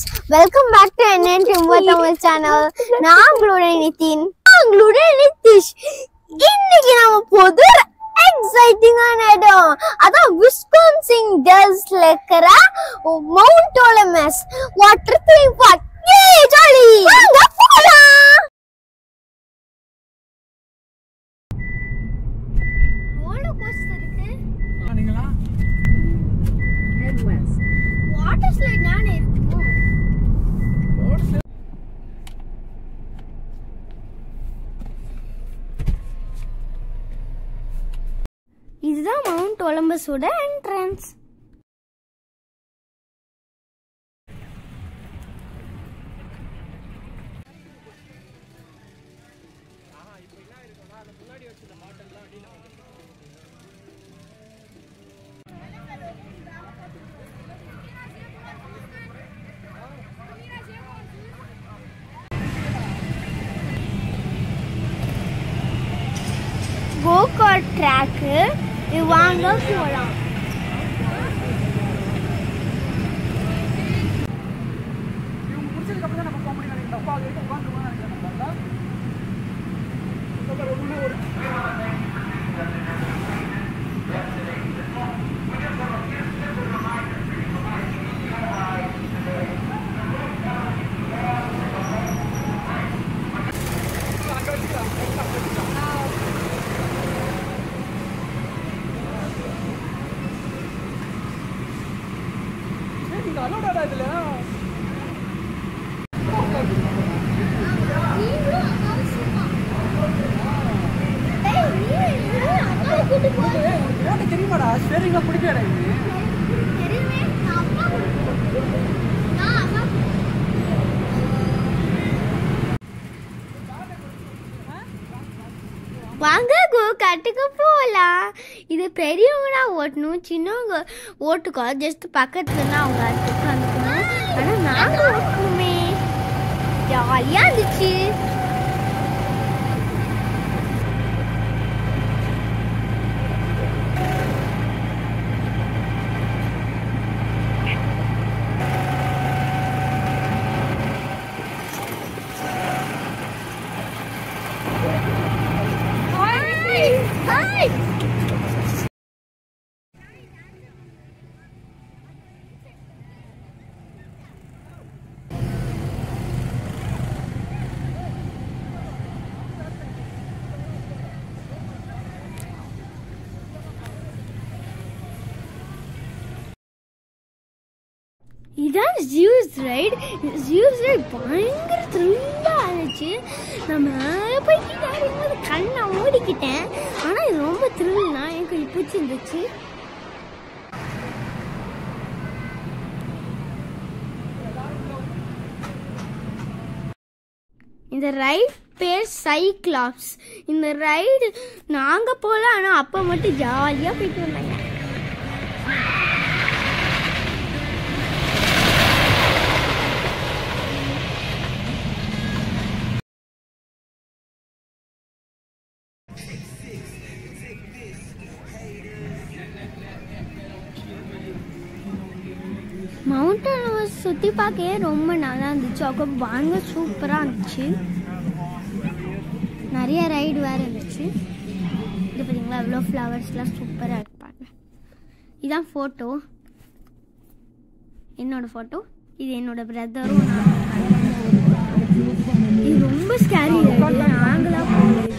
friends, welcome back to NN Timber Tamil channel. நான் உங்களுடைய நிதின், உங்களுடைய நிதிஷ். இன்னைக்கு நாம போது எக்ஸைட்டிங்கான இடம். அதான் விஸ்கான்சின் டெல்ஸ்ல இருக்கிற mount Olympus water theme park. ஏய் ஜாலி, வாங்க போலாம். ரோலர் கோஸ்டர் இருக்கு. நீங்களா head west. வாட்டர் ஸ்லைட் நானே இருக்குமோ? இதுதான் மவுண்ட் ஒலிம்பஸோட என்ட்ரன்ஸ். கோ கார்ட் ட்ராக்கு, இது வாங்க போலாம். இவங்க முடிச்சதுக்கு அப்புறம் தான் நம்ம போக முடியும் நினைக்கிறேன். அப்பா அதுக்கு உட்காந்துருவோம் நினைக்கிறேன். ஒரு அலோடா இதுல தெரியுமாடா? ஸ்டேரிங்ல பிடிக்கடா இது. வாங்க கோ காட்டுக்கு போகலாம். இது பெரியவங்களா ஓட்டணும், சின்னவங்க ஓட்டுக்கோ. ஜஸ்ட் பக்கத்துலன்னா அவங்க அதுக்கு அனுப்பணும். ஆனால் நாங்கள் ஓட்டணுமே, ஜாலியாக இருந்துச்சு. இதான் ஜியூஸ் ரைட். ஜியூஸ் ரைட் பயங்கர த்ரில்லாக இருந்துச்சு. நம்ம போய்கிட்டு இருக்கும்போது கண்ணை மூடிக்கிட்டேன். ஆனால் இது ரொம்ப த்ரில்னா எனக்கு இது பிடிச்சிருந்துச்சு. இந்த ரைட் பேர் சைக்ளாப்ஸ். இந்த ரைடு நாங்கள் போகல, ஆனால் அப்போ மட்டும் ஜாலியாக போயிட்டு வந்தாங்க. மவுண்ட் ஒலிம்பஸ் சுற்றி பார்க்கவே ரொம்ப நல்லா இருந்துச்சு. அப்போ வாங்க சூப்பராக இருந்துச்சு. நிறைய ரைடு வேறு இருந்துச்சு. இது பார்த்தீங்களா, இவ்வளோ ஃப்ளவர்ஸ்லாம் சூப்பராக இருப்பாங்க. இதான் ஃபோட்டோ, என்னோட ஃபோட்டோ. இது என்னோட பிரதரும். இது ரொம்ப ஸ்கேரி ரைடு, நாங்களாக போகிறது.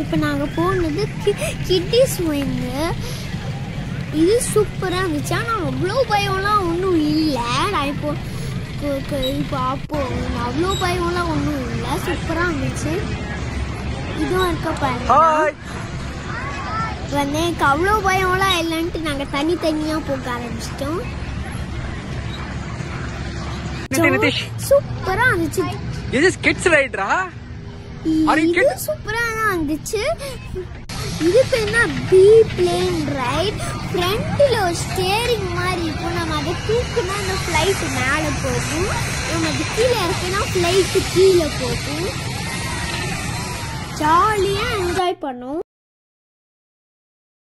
இப்போ நாங்கள் போனது கிட்டி ஸ்விங்கு. இது சூப்பராக இருந்துச்சு. ஆனால் அவ்வளோ பயம்லாம் ஒன்றும் இல்லை. நான் இப்போ அப்போ அவ்வளோ பயம்லாம் ஒன்றும் இல்லை, சூப்பராக இருந்துச்சு. இதுவும் இருக்க பாருங்க. வந்து எனக்கு அவ்வளோ பயம்லாம் இல்லைன்ட்டு நாங்கள் தனித்தனியாக போக ஆரம்பிச்சிட்டோம். சூப்பராக இருந்துச்சு. இது ஸ்கெட்ச் ரைடரா? இது சூப்பரா தான் இருந்துச்சு. இது பேர்னா பி பிளேன் ரைட். ஃப்ரண்ட்ல ஒரு ஸ்டியரிங் மாதிரி இருக்கும். நம்ம அதை தூக்குனா அந்த ஃப்ளைட் மேலே போகும். நம்ம அது கீழே இருக்குன்னா ஃப்ளைட்டு கீழே போகும். ஜாலியாக என்ஜாய் பண்ணும்.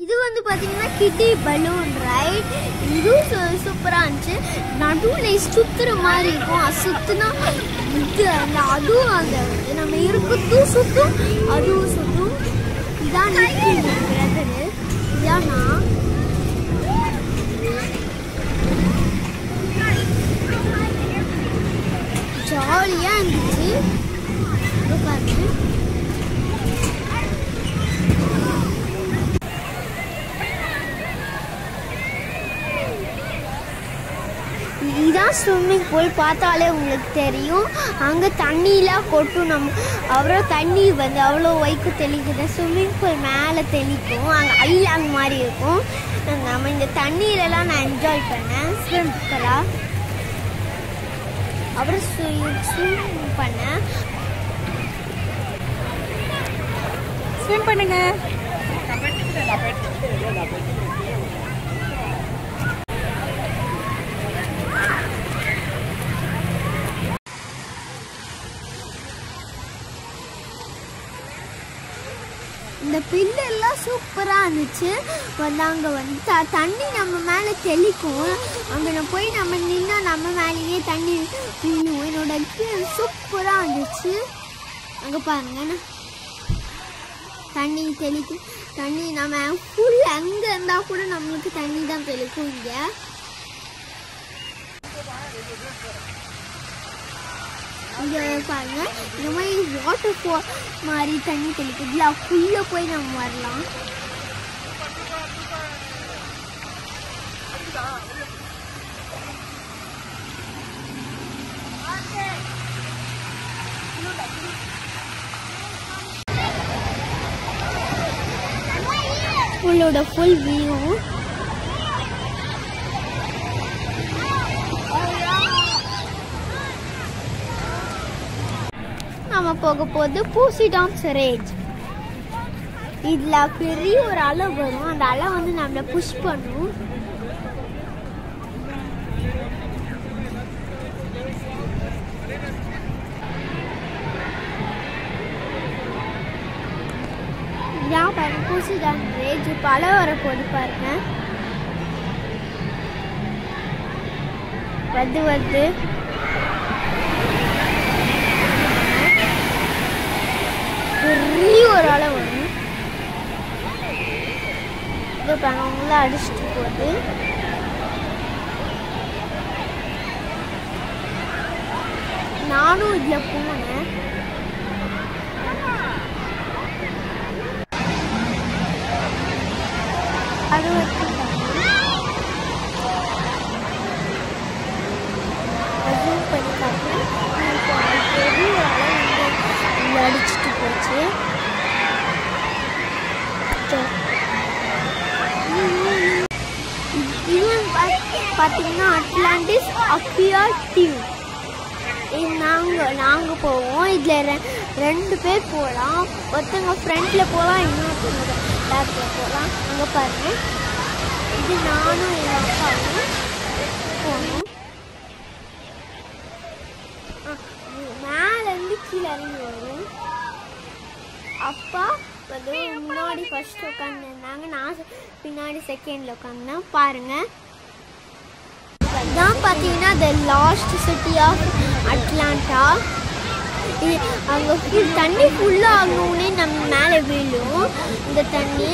இது வந்து பார்த்தீங்கன்னா கிட்டி பலூன் ரைட். இதுவும் சூப்பராக இருந்துச்சு. நடுவில் சுற்றுற மாதிரி இருக்கும். அது சுற்றுனா இது அந்த அதுவும் அந்த நம்ம இருக்கிறதும் சுற்றும் அதுவும் சுற்றும். இதான் பிரதரு. இதான் நான் ஜாலியாக இருந்துச்சு. பாருங்க இதான் ஸ்விம்மிங் பூல். பார்த்தாலே உங்களுக்கு தெரியும். அங்கே தண்ணியெலாம் கொட்டும். நம்ம அவ்வளோ தண்ணி வந்து அவ்வளோ வைக்கு தெளிக்குது. ஸ்விம்மிங் பூல் மேலே தெளிக்கும். அங்கே ஐலாண்ட் மாதிரி இருக்கும். நம்ம இந்த தண்ணியிலலாம் நான் என்ஜாய் பண்ணேன். சூப்பராக அப்புறம் ஸ்விம் பண்ணேன். ஸ்விம் பண்ணுங்க. இந்த பில்லெல்லாம் சூப்பராக இருந்துச்சு. அங்கே வந்து தண்ணி நம்ம மேலே தெளிக்கும். அங்கே போய் நம்ம நின்னா நம்ம மேலேயே தண்ணி விழுவும். என்னோட எக்ஸ்பீரியன்ஸ் சூப்பராக இருந்துச்சு. அங்கே பாருங்க தண்ணி தெளிக்கும். தண்ணி நம்ம ஃபுல் அங்கே இருந்தால் கூட நம்மளுக்கு தண்ணி தான் தெளிக்கும். இங்கே இங்கே பாருங்க இந்த மாதிரி வாட்டர் ஃபால் மாதிரி தண்ணி தெளிக்குதுல. அதுக்குள்ளே போய் நம்ம வரலாம். ஃபுல்லோட ஃபுல் வியூ. நம்ம போக போது பூசிடான் ரேஜ். இதில் பெரிய ஒரு அலை வரும். அந்த அலை வந்து நம்மளை புஷ் பண்ணும். இதான் பாருங்க பூசிடான் ரேஜ். இப்போ அலை வர போது பாருங்க. வருது பெரிய ஒரு அலை வரும். இது அவங்கள அடிச்சுட்டு போகுது. நானும் இதுல போனேன். அது பண்ணி காட்டுறேன். பெரிய அலை வந்து அடிச்சுட்டு போச்சு. இது பார்த்தீங்கன்னா அட்லாண்டிஸ் அக்வியா டியூப். நாங்கள் போவோம். இதில் 2 பேர் போகலாம். ஒருத்தவங்க ஃப்ரண்ட்டில் போகலாம், இன்னொருத்தவங்க பேக்கில் போகலாம். அங்கே பாருங்க. இது நானும் எங்கள் அப்பாவும் போகணும். மேலேருந்து கீழே இறங்கி வரும். அப்பா வந்து முன்னாடி ஃபர்ஸ்ட் உட்காந்துருந்தாங்க. நான் பின்னாடி செகண்டில் உட்காந்தேன். பாருங்கள் இதான் பார்த்தீங்கன்னா the lost city of Atlanta. அங்கே தண்ணி ஃபுல்லாக ஆகணுன்னே நம்ம மேலே விழும். இந்த தண்ணி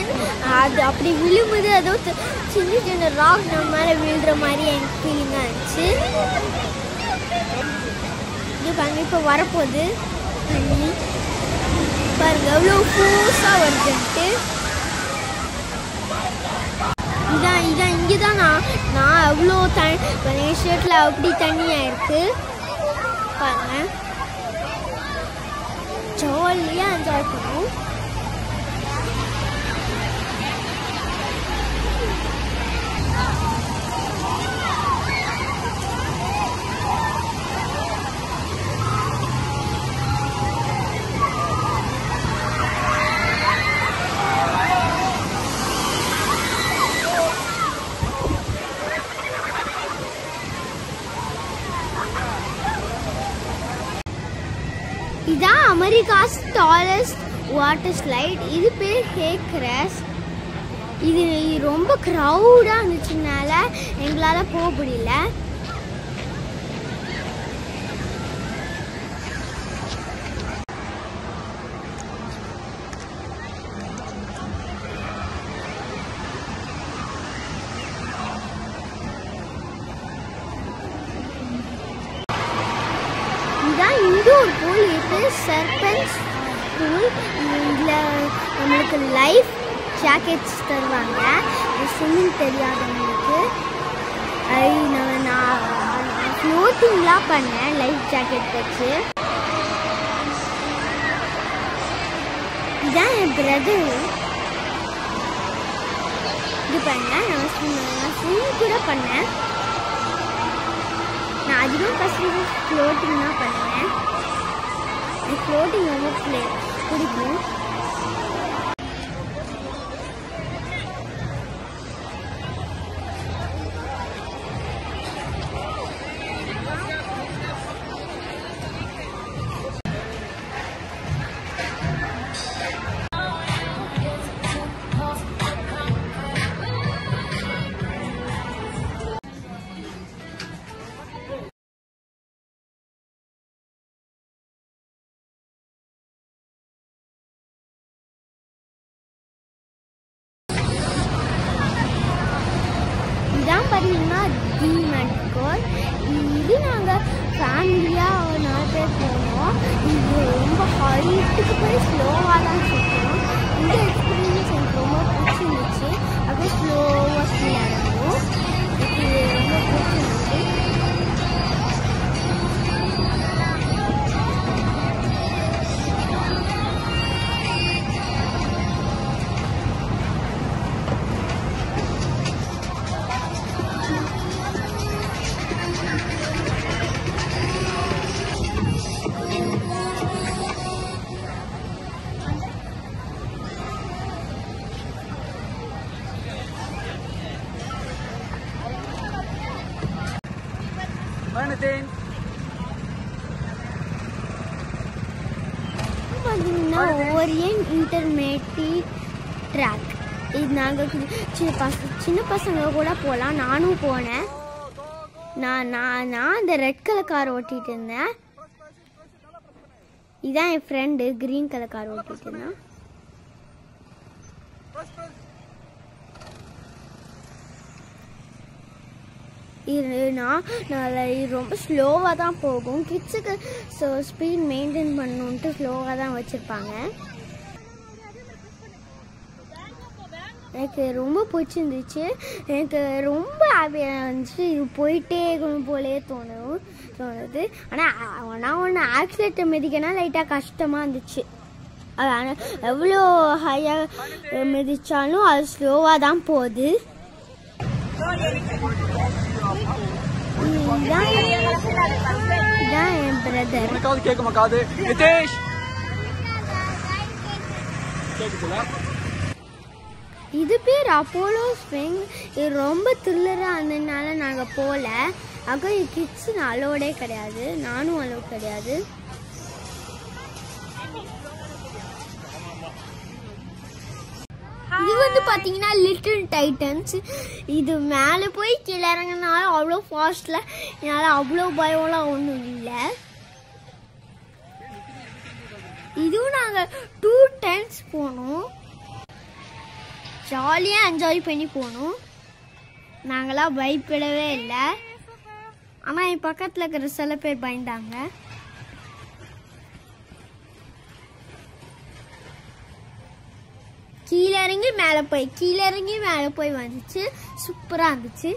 அது அப்படி விழும்போது அதோ சின்ன சின்ன ராக் நம்ம மேலே விழுற மாதிரி எனக்கு ஃபீலிங்காக இருந்துச்சு. இது பாருங்க இப்போ வரப்போகுது தண்ணி. பாருங்க எவ்வளோ ஃபோர்ஸாக வருதுன்ட்டு. இதான் இங்கே தான் நான் அவ்வளோ ஷர்ட்டில் அப்படி தண்ணியாக இருக்கு. பாருங்க ஜாலியாக என்ஜாய் பண்ணுவோம். America's tallest water slide. இது பேர் ஹேக்ரஸ். இது ரொம்ப க்ரௌடாக இருந்துச்சுனால எங்களால் போக முடியல. இதுதான் இண்டோர் பூல். இது சர்பன்ஸ் பூல். இதில் நம்மளுக்கு லைஃப் ஜாக்கெட்ஸ் தருவாங்க ஸ்விம்மிங் தெரியாதவங்களுக்கு. நான் ஃப்ளோட்டிங்லாம் பண்ணேன் லைஃப் ஜாக்கெட் வச்சு. இதுதான் என் பிரதர். இது பண்ணேன். நான் ஸ்விம் கூட பண்ணேன். நான் அதிகம் கஷ்டம் ஃப்ளோட்டிங் தான் பண்ணுவேன். எனக்கு ஃப்ளோட்டிங் ரொம்ப பிடிக்கும். இதான் பார்த்தீங்கன்னா டிமெட்கோர். இது நாங்கள் ஃபேமிலியாக 4 பேர் போனோம். இது ரொம்ப ஹைட்டுக்கு போய் ஸ்லோவாக தான் சுற்றணும். இந்த எக்ஸ்பீரியன்ஸ் எனக்கு ரொம்ப பிடிச்சிருந்துச்சு. அப்படியே ஸ்லோவாக கீழே இறங்கும். எனக்கு ரொம்ப பிடிச்சிருந்துச்சு. பார்த்தீங்கன்னா ஓரியன் இன்டர்மீடியட் ட்ராக். இது நாங்கள் சின்ன பசங்க கூட போகலாம். நானும் போனேன். நான் அந்த ரெட் கலர் கார் ஓட்டிகிட்டு இருந்தேன். இதான் என் ஃப்ரெண்டு க்ரீன் கலர் கார் ஓட்டிகிட்டு இருந்தான். ரொம்ப ஸ்லோவாக தான் போகும். கிட்ஸுக்கு ஸ்பீட் மெயின்டைன் பண்ணணுன்ட்டு ஸ்லோவாக தான் வச்சுருப்பாங்க. எனக்கு ரொம்ப பிடிச்சிருந்துச்சு. எனக்கு ரொம்ப ஹாப்பியாக இருந்துச்சு. இது போயிட்டே இருக்கணும் போலே தோணுது. ஆனால் ஒன்று ஆக்சிலேட்டர் மிதிக்கனா லைட்டாக கஷ்டமாக இருந்துச்சு. ஆனால் எவ்வளோ ஹையாக மிதித்தாலும் அது ஸ்லோவாக தான் போகுது. இதான் என் பிரதர். இது பேர் அப்போலோ ஸ்ப்ரிங். இது ரொம்ப த்ரில்லராக இருந்ததுனால நாங்கள் போகல. அங்கே கிட்ஸ் அலோடே கிடையாது. நானும் அலோ கிடையாது. இது வந்து பார்த்தீங்கன்னா லிட்டில் டைட்டன்ஸ். இது மேலே போய் கீழே இறங்கினாலும் அவ்வளோ ஃபாஸ்ட்டில் என்னால் அவ்வளோ பயம்லாம் ஒன்றும் இல்லை. இதுவும் நாங்கள் 2 times போனோம். ஜாலியாக என்ஜாய் பண்ணி போனோம். நாங்களாம் பயப்படவே இல்லை. ஆனால் என் பக்கத்தில் இருக்கிற சில பேர் பயந்தாங்க. கீழே இறங்கி மேலே போய் வந்துச்சு. சூப்பராக இருந்துச்சு.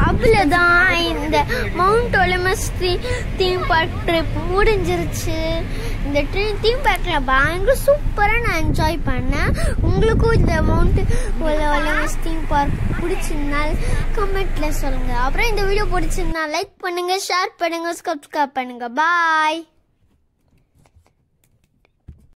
அவ்வளோதான், இந்த mount Olympus theme park trip முடிஞ்சிருச்சு. இந்த தீம் பார்க்கில் பயங்கர சூப்பராக நான் என்ஜாய் பண்ணேன். உங்களுக்கும் இந்த மவுண்ட் ஒலிம்பஸ் தீம் பார்க் பிடிச்சிருந்தால் கமெண்ட்டில் சொல்லுங்கள். அப்புறம் இந்த வீடியோ பிடிச்சிருந்தா லைக் பண்ணுங்கள், ஷேர் பண்ணுங்கள், சப்ஸ்கிரைப் பண்ணுங்கள். பாய்.